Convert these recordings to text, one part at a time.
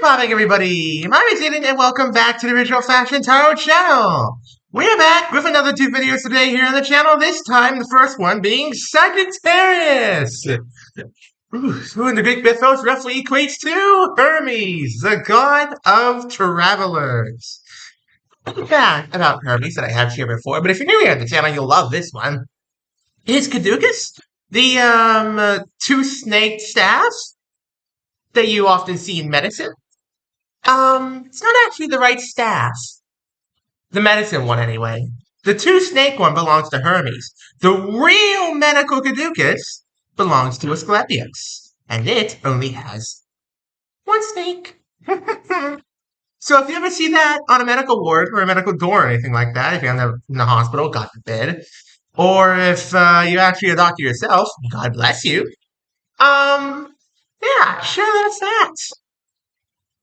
popping, everybody? My name is Jaded, and welcome back to the Original Fashion Tarot channel. We're back with another 2 videos today here on the channel. This time, the first one being Sagittarius. Who in the Greek mythos roughly equates to Hermes, the god of travelers. Fact about Hermes that I have shared before, but if you're new here on the channel, you'll love this one. Is Caduceus the two-snaked staff that you often see in medicine? It's not actually the right staff. The medicine one, anyway. The two-snake one belongs to Hermes. The real medical caduceus belongs to Asclepius. And it only has one snake. So if you ever see that on a medical ward or a medical door or anything like that, if you're in the hospital, God forbid, or if you're actually a doctor yourself, God bless you, yeah, sure, that's that.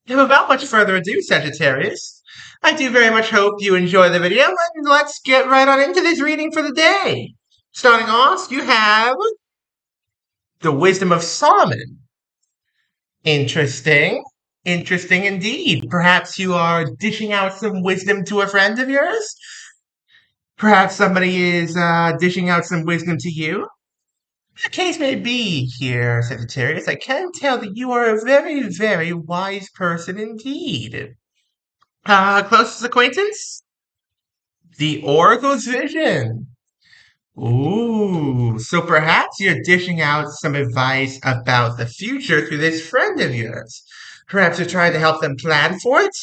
And without much further ado, Sagittarius, I do very much hope you enjoy the video, and let's get right on into this reading for the day. Starting off, you have the Wisdom of Solomon. Interesting. Interesting indeed. Perhaps you are dishing out some wisdom to a friend of yours? Perhaps somebody is dishing out some wisdom to you? The case may be here, Sagittarius, I can tell that you are a very, very wise person indeed. Closest acquaintance? The Oracle's vision. Ooh, so perhaps you're dishing out some advice about the future through this friend of yours. Perhaps you're trying to help them plan for it.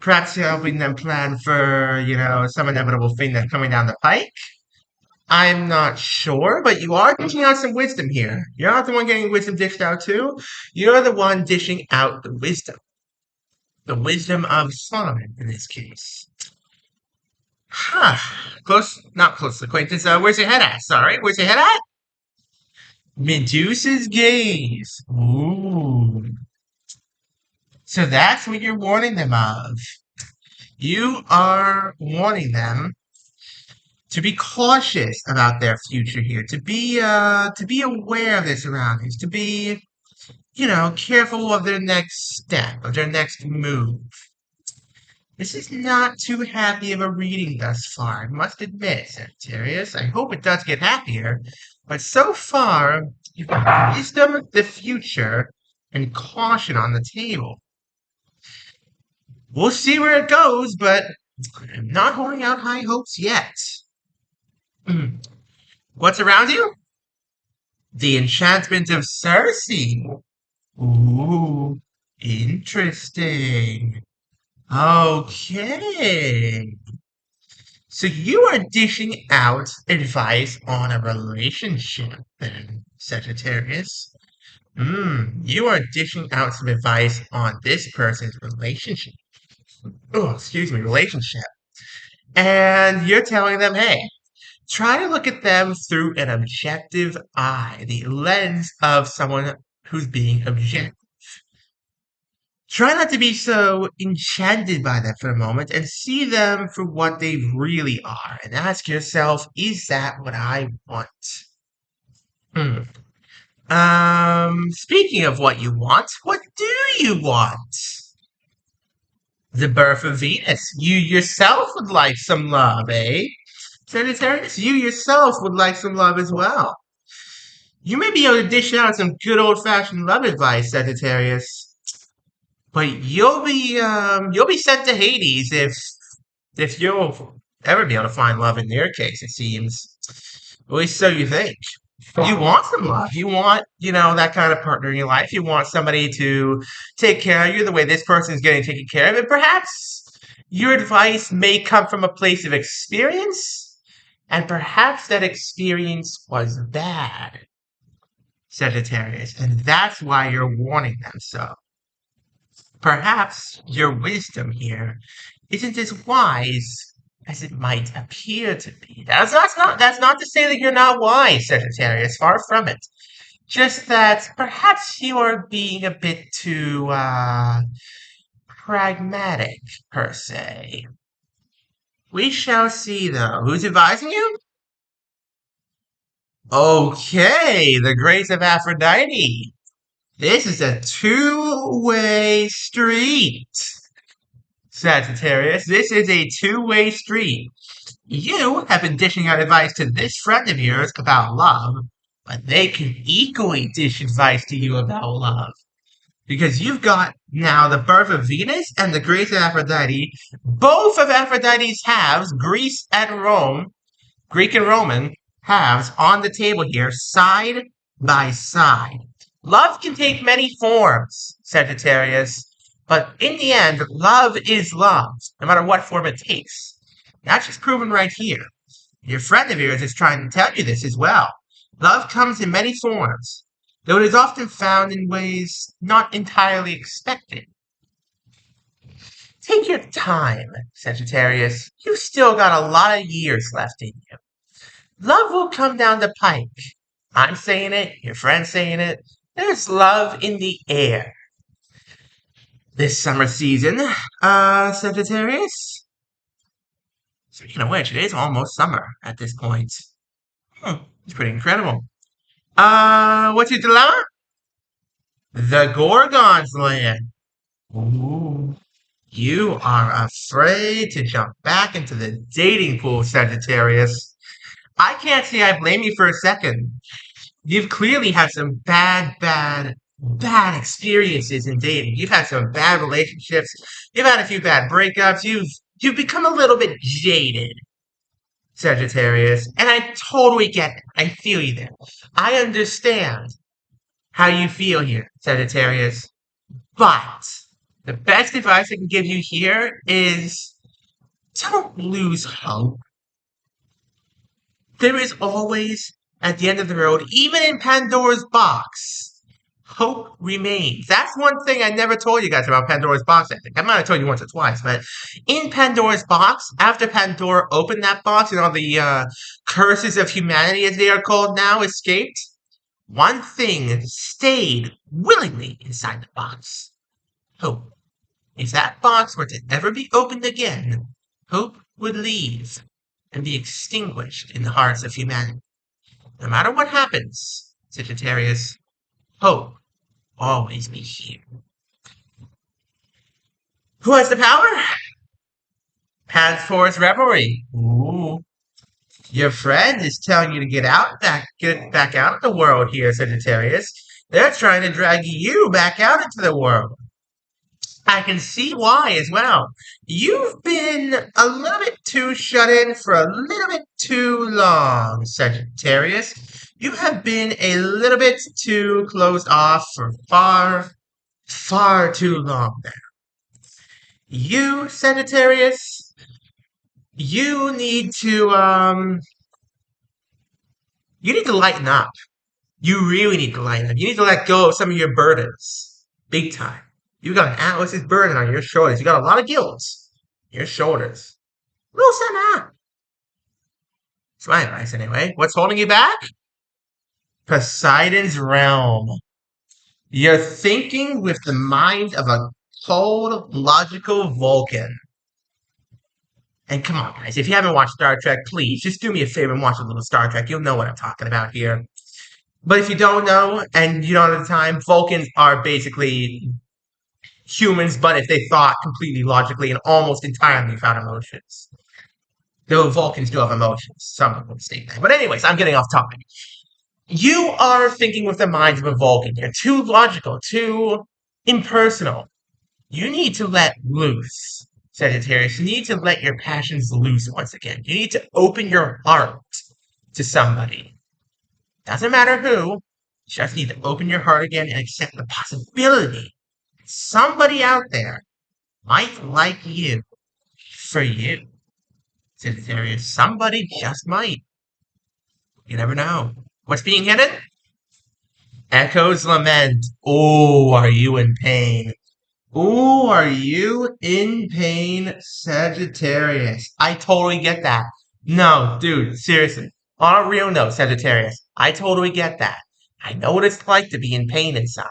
Perhaps you're helping them plan for, some inevitable thing that's coming down the pike. I'm not sure, but you are dishing out some wisdom here. You're not the one getting wisdom dished out to. You're the one dishing out the wisdom. The wisdom of Solomon, in this case. Not close acquaintance. Where's your head at? Sorry, where's your head at? Medusa's gaze. Ooh. So that's what you're warning them of. You are warning them to be cautious about their future here, to be aware of their surroundings, to be, careful of their next step, of their next move. This is not too happy of a reading thus far, I must admit, Sagittarius. I hope it does get happier, but so far, you've got wisdom, the future, and caution on the table. We'll see where it goes, but I'm not holding out high hopes yet. What's around you? The enchantment of Circe. Ooh, interesting. Okay. So you are dishing out advice on a relationship then, Sagittarius. You are dishing out some advice on this person's relationship. Relationship. And you're telling them, hey, try to look at them through an objective eye, the lens of someone who's being objective. Try not to be so enchanted by them for a moment and see them for what they really are. And ask yourself, is that what I want? Speaking of what you want, what do you want? The birth of Venus. You yourself would like some love, eh? Sagittarius, you yourself would like some love as well. You may be able to dish out some good old-fashioned love advice, Sagittarius. But you'll be sent to Hades if you'll ever be able to find love in their case, it seems. At least so you think. You want some love. You want, that kind of partner in your life. You want somebody to take care of you the way this person is getting taken care of. And perhaps your advice may come from a place of experience, and perhaps that experience was bad, Sagittarius. And that's why you're warning them so. Perhaps your wisdom here isn't as wise as it might appear to be. That's not to say that you're not wise, Sagittarius. Far from it. Just that perhaps you are being a bit too pragmatic, per se. We shall see, though. Who's advising you? Okay, the grace of Aphrodite. This is a two-way street, Sagittarius. This is a two-way street. You have been dishing out advice to this friend of yours about love, but they can equally dish advice to you about love. Because you've got now the birth of Venus and the Greece of Aphrodite. Both of Aphrodite's halves, Greece and Rome, Greek and Roman halves on the table here, side by side. Love can take many forms, Sagittarius, but in the end, love is love, no matter what form it takes. That's just proven right here. Your friend of yours is trying to tell you this as well. Love comes in many forms, though it is often found in ways not entirely expected. Take your time, Sagittarius. You've still got a lot of years left in you. Love will come down the pike. I'm saying it, your friend's saying it. There's love in the air. This summer season, Sagittarius. Speaking of which, it is almost summer at this point. It's pretty incredible. What's your dilemma? The Gorgon's land. Ooh. You are afraid to jump back into the dating pool, Sagittarius. I can't say I blame you for a second. You've clearly had some bad experiences in dating. You've had some bad relationships. You've had a few bad breakups. You've become a little bit jaded, Sagittarius. And I totally get it. I feel you there. I understand how you feel here, Sagittarius. But the best advice I can give you here is don't lose hope. There is always, at the end of the road, even in Pandora's box, hope remains. That's one thing I never told you guys about Pandora's box, I think. I might have told you once or twice, but in Pandora's box, after Pandora opened that box and all the curses of humanity, as they are called now, escaped, one thing stayed willingly inside the box. Hope. If that box were to ever be opened again, hope would leave and be extinguished in the hearts of humanity. No matter what happens, Sagittarius, hope always be here. Who has the power? Paths Forest Revelry. Ooh. Your friend is telling you to get back out in the world here, Sagittarius. They're trying to drag you back out into the world. I can see why as well. You've been a little bit too shut in for a little bit too long, Sagittarius. You have been a little bit too closed off for far too long now. You, Sagittarius, you need to lighten up. You really need to lighten up. You need to let go of some of your burdens. Big time. You got an Atlas's burden on your shoulders. You got a lot of guilt on your shoulders. Loosen up. It's my advice anyway. What's holding you back? Poseidon's realm. You're thinking with the mind of a cold, logical Vulcan. And come on, guys, if you haven't watched Star Trek, please just do me a favor and watch a little Star Trek. You'll know what I'm talking about here. But if you don't know and you don't have the time, Vulcans are basically humans, but if they thought completely logically and almost entirely without emotions. Though Vulcans do have emotions. Some people state that. But anyways, I'm getting off topic. You are thinking with the mind of a Vulcan. You're too logical, too impersonal. You need to let loose, Sagittarius. You need to let your passions loose once again. You need to open your heart to somebody. Doesn't matter who. You just need to open your heart again and accept the possibility that somebody out there might like you for you. Sagittarius, somebody just might. You never know. What's being hidden? Echo's lament. Oh, are you in pain? Oh, are you in pain, Sagittarius? I totally get that. No, dude, seriously. On a real note, Sagittarius, I totally get that. I know what it's like to be in pain inside.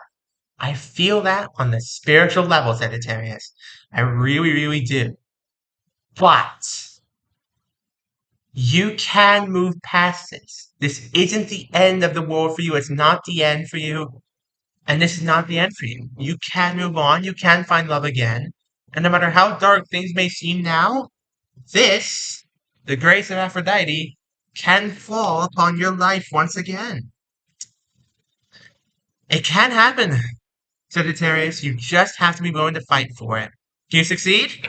I feel that on the spiritual level, Sagittarius. I really, really do. But you can move past this. This isn't the end of the world for you. It's not the end for you. And this is not the end for you. You can move on. You can find love again. And no matter how dark things may seem now, this, the grace of Aphrodite, can fall upon your life once again. It can happen, Sagittarius. You just have to be willing to fight for it. Can you succeed?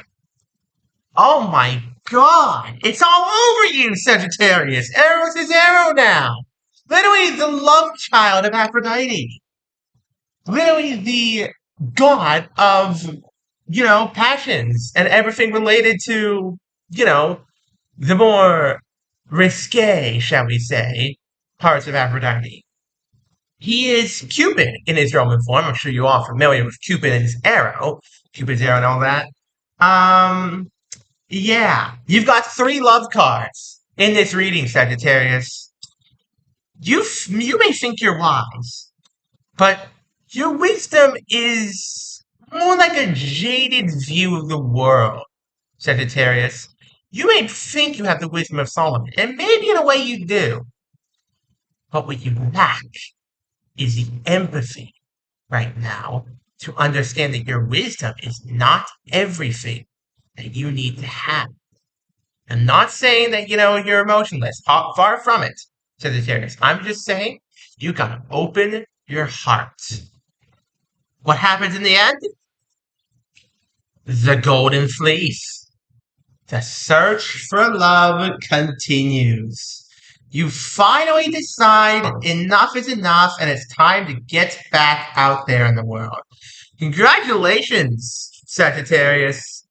Oh my god! It's all over you, Sagittarius! Eros is Arrow now! Literally the love child of Aphrodite. Literally the god of, passions and everything related to, the more risque, shall we say, parts of Aphrodite. He is Cupid in his Roman form. I'm sure you all are familiar with Cupid and his arrow. Cupid's arrow and all that. Yeah. You've got 3 love cards in this reading, Sagittarius. You may think you're wise, but your wisdom is more like a jaded view of the world, Sagittarius. You may think you have the wisdom of Solomon, and maybe in a way you do. But what you lack is the empathy right now to understand that your wisdom is not everything that you need to have. I'm not saying that, you're emotionless. Far from it, Sagittarius. I'm just saying you gotta open your heart. What happens in the end? The golden fleece. The search for love continues. You finally decide enough is enough and it's time to get back out there in the world. Congratulations, Sagittarius.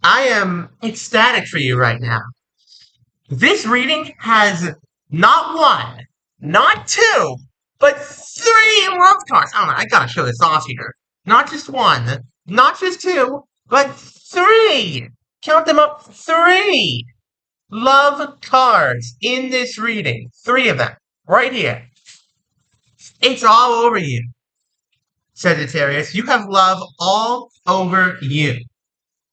I am ecstatic for you right now. This reading has not 1, not 2, but 3 love cards. I gotta show this off here. Not just 1, not just 2, but 3. Count them up, 3 love cards in this reading. 3 of them, right here. It's all over you, Sagittarius. You have love all over you.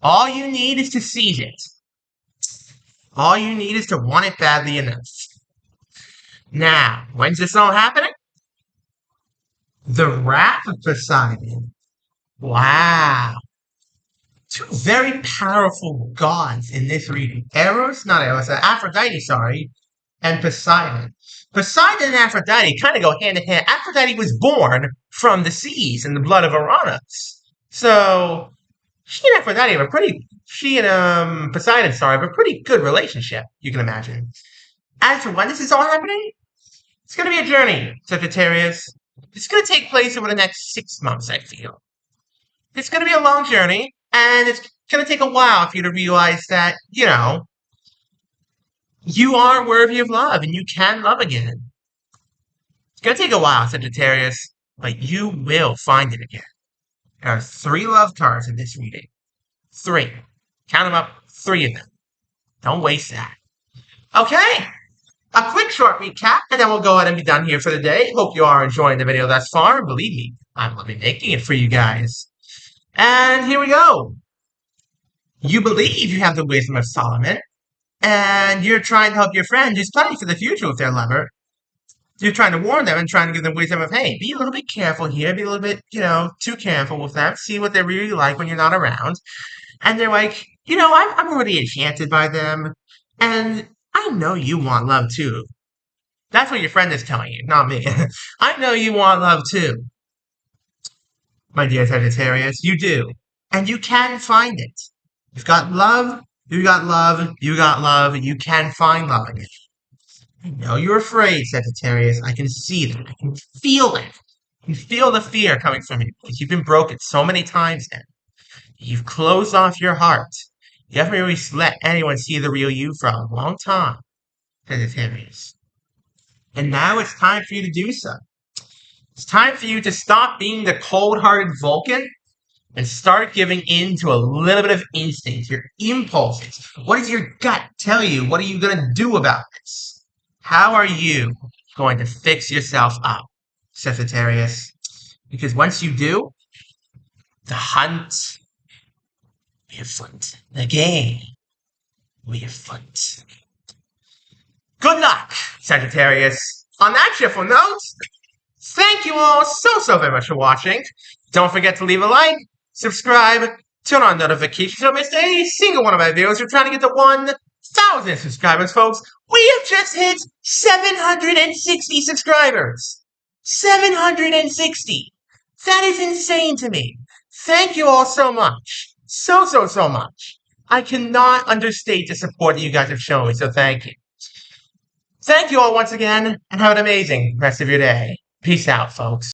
All you need is to seize it. All you need is to want it badly enough. Now, when's this all happening? The Wrath of Poseidon. Wow. 2 very powerful gods in this reading. Aphrodite, sorry, and Poseidon. Poseidon and Aphrodite kind of go hand in hand. Aphrodite was born from the seas and the blood of Uranus. So, she and Aphrodite have Poseidon, have a pretty good relationship, you can imagine. As for when this is all happening, it's going to be a journey, Sagittarius. It's going to take place over the next 6 months, I feel. It's going to be a long journey, and it's going to take a while for you to realize that, you are worthy of love, and you can love again. It's going to take a while, Sagittarius, but you will find it again. There are 3 love cards in this reading. 3. Count them up, 3 of them. Don't waste that. Okay, a quick short recap, and then we'll go ahead and be done here for the day. Hope you are enjoying the video thus far, and believe me, I'm loving making it for you guys. And here we go. You believe you have the wisdom of Solomon, and you're trying to help your friend who's planning for the future with their lover. You're trying to warn them and trying to give them wisdom of, hey, be a little bit careful here, be a little bit, too careful with them, see what they're really like when you're not around. And they're like, I'm already enchanted by them, and I know you want love too. That's what your friend is telling you, not me. I know you want love too. My dear Sagittarius, you do. And you can find it. You've got love, you got love, you got love, and you can find love again. I know you're afraid, Sagittarius. I can see that. I can feel it. I can feel the fear coming from you because you've been broken so many times now. You've closed off your heart. You haven't really let anyone see the real you for a long time, Sagittarius. And now it's time for you to do so. It's time for you to stop being the cold-hearted Vulcan and start giving in to a little bit of instinct, your impulses. What does your gut tell you? What are you going to do about this? How are you going to fix yourself up, Sagittarius? Because once you do, the hunt will be afoot. The game will be afoot. Good luck, Sagittarius. On that cheerful note, Thank you all so very much for watching. Don't forget to leave a like, subscribe, turn on notifications so you don't miss any single one of my videos. We're trying to get to 1,000 subscribers, folks. We have just hit 760 subscribers. 760. That is insane to me. Thank you all so much. So much. I cannot understate the support that you guys have shown me, so thank you. Thank you all once again, and have an amazing rest of your day. Peace out, folks.